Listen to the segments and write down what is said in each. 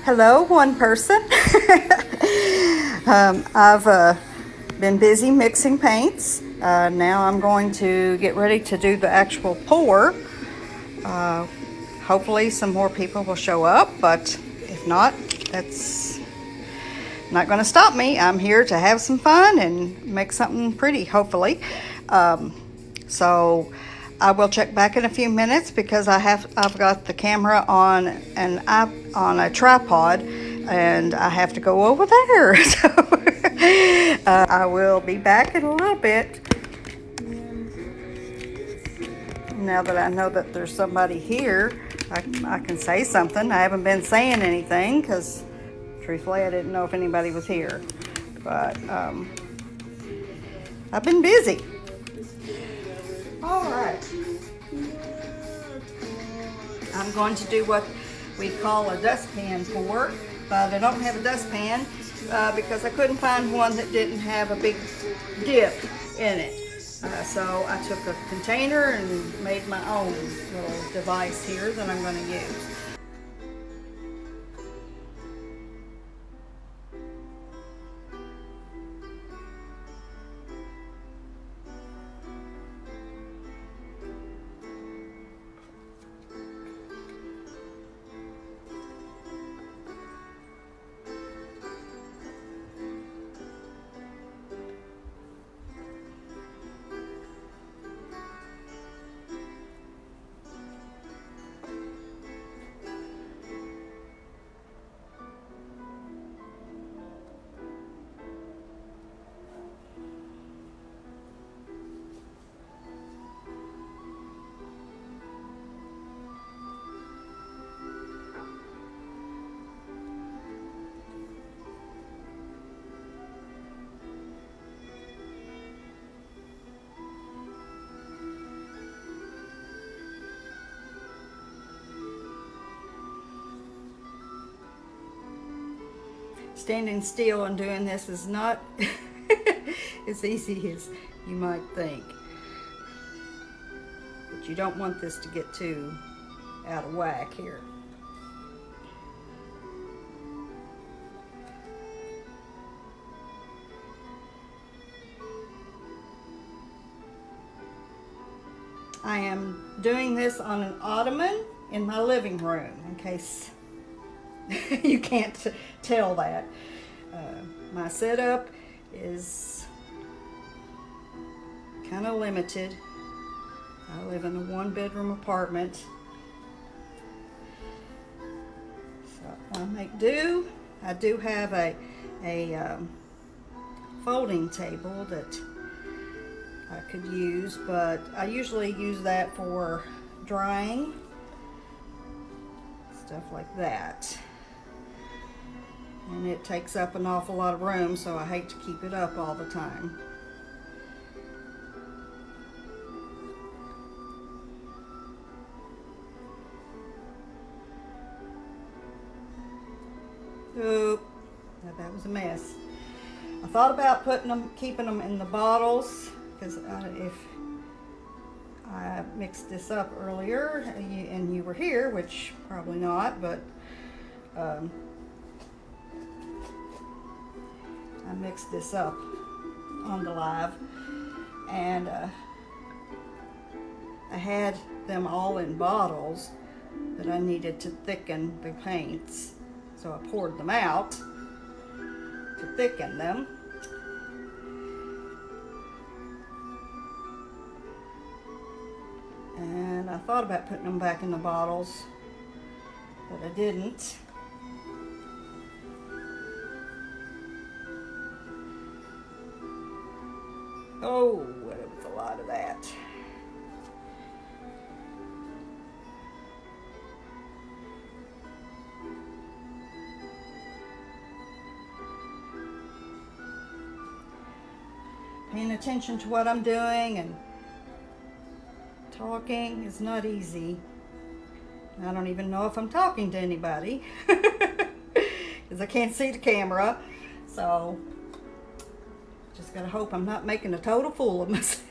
Hello, one person. I've been busy mixing paints. Now I'm going to get ready to do the actual pour. Hopefully some more people will show up, but if not, that's not going to stop me. I'm here to have some fun and make something pretty, hopefully. So I will check back in a few minutes because I've got the camera on a tripod and I have to go over there. So I will be back in a little bit. Now that I know that there's somebody here, I can say something. I haven't been saying anything because truthfully I didn't know if anybody was here. But I've been busy. All right. I'm going to do what we call a dustpan pour, but I don't have a dustpan because I couldn't find one that didn't have a big dip in it. So I took a container and made my own little device here that I'm going to use. Standing still and doing this is not as easy as you might think. But you don't want this to get too out of whack here. I am doing this on an ottoman in my living room in case you can't tell that. My setup is kind of limited. I live in a one-bedroom apartment. So I make do. I do have a folding table that I could use, but I usually use that for drying, stuff like that. And it takes up an awful lot of room, so I hate to keep it up all the time. Oh, that was a mess. I thought about keeping them in the bottles, because if I mixed this up earlier and you were here, which probably not, but I mixed this up on the live, and I had them all in bottles that I needed to thicken the paints, so I poured them out to thicken them. And I thought about putting them back in the bottles, but I didn't. Oh, it was a lot of that. Paying attention to what I'm doing and talking is not easy. I don't even know if I'm talking to anybody because I can't see the camera. So just gotta hope I'm not making a total fool of myself.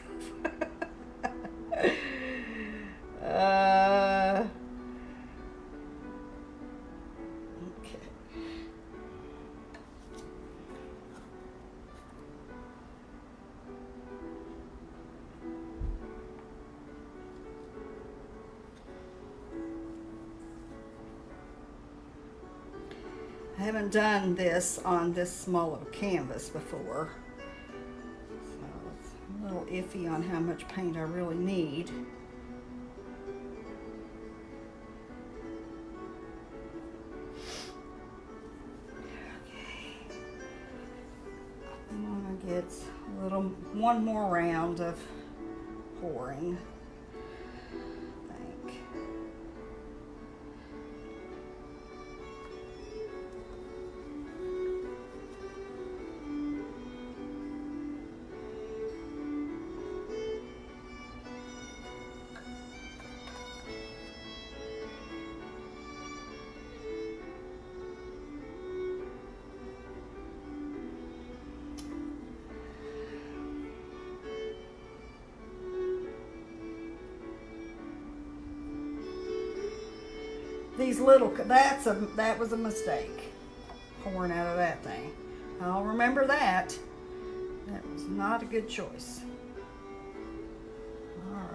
Okay. haven't done this on this small of a canvas before. So it's a little iffy on how much paint I really need. I'm gonna get one more round of pouring. I think. These little, that was a mistake, pouring out of that thing. I'll remember that. That was not a good choice. All right.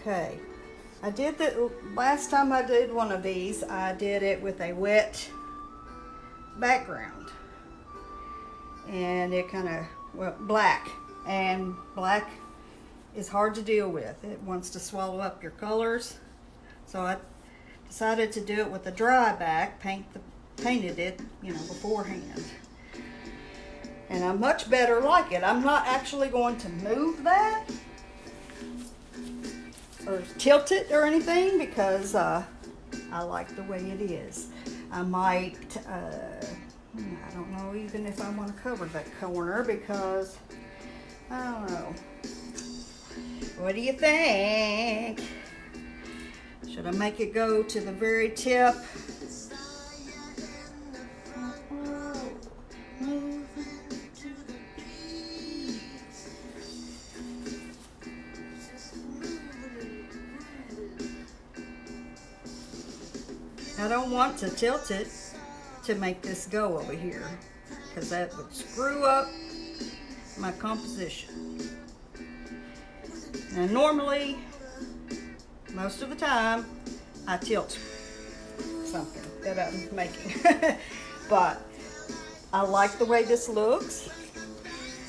Okay, I did the last time I did one of these, I did it with a wet background, and it kind of, well, black, and black is hard to deal with. It wants to swallow up your colors, so I decided to do it with a dry back, painted it, you know, beforehand, and I much better like it. I'm not actually going to move that or tilt it or anything, because I like the way it is. I might, I don't know even if I want to cover that corner, because I don't know. What do you think? Should I make it go to the very tip? I don't want to tilt it to make this go over here, because that would screw up my composition. And normally, most of the time, I tilt something that I'm making. But I like the way this looks.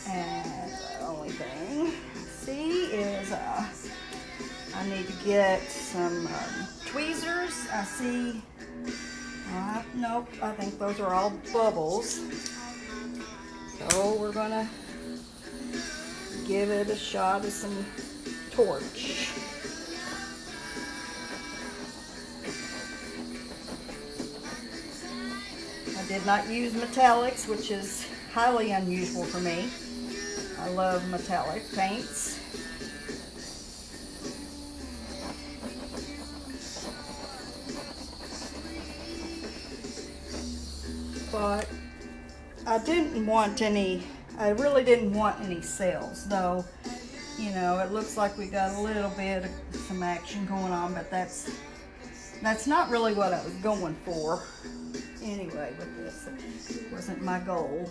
And the only thing I see is I need to get some tweezers. I see, nope, I think those are all bubbles. So we're gonna give it a shot of some torch. I did not use metallics, which is highly unusual for me. I love metallic paints. But I didn't want any, I really didn't want any cells, though, you know, it looks like we got a little bit of some action going on, but that's not really what I was going for anyway with this. It wasn't my goal.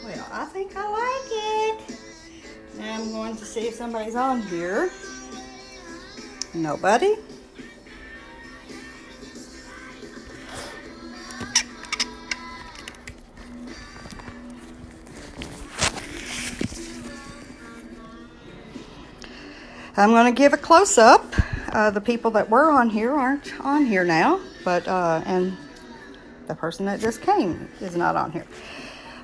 Well, I think I like it. Now I'm going to see if somebody's on here. Nobody? I'm going to give a close-up. The people that were on here aren't on here now, but and the person that just came is not on here.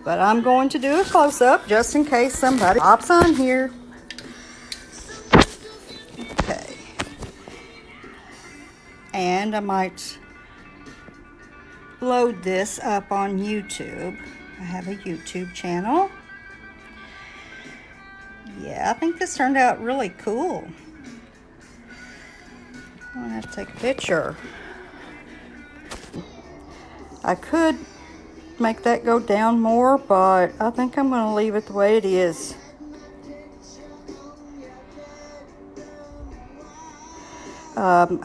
But I'm going to do a close-up just in case somebody hops on here. Okay. And I might load this up on YouTube. I have a YouTube channel. Yeah, I think this turned out really cool. I'm gonna have to take a picture. I could make that go down more, but I think I'm gonna leave it the way it is. I'm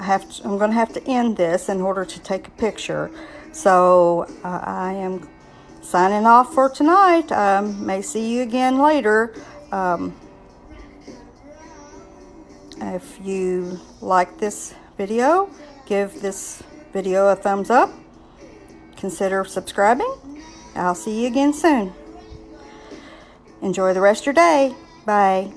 gonna have to end this in order to take a picture. So I am signing off for tonight. May see you again later. If you like this video, give this video a thumbs up. Consider subscribing. I'll see you again soon. Enjoy the rest of your day. Bye.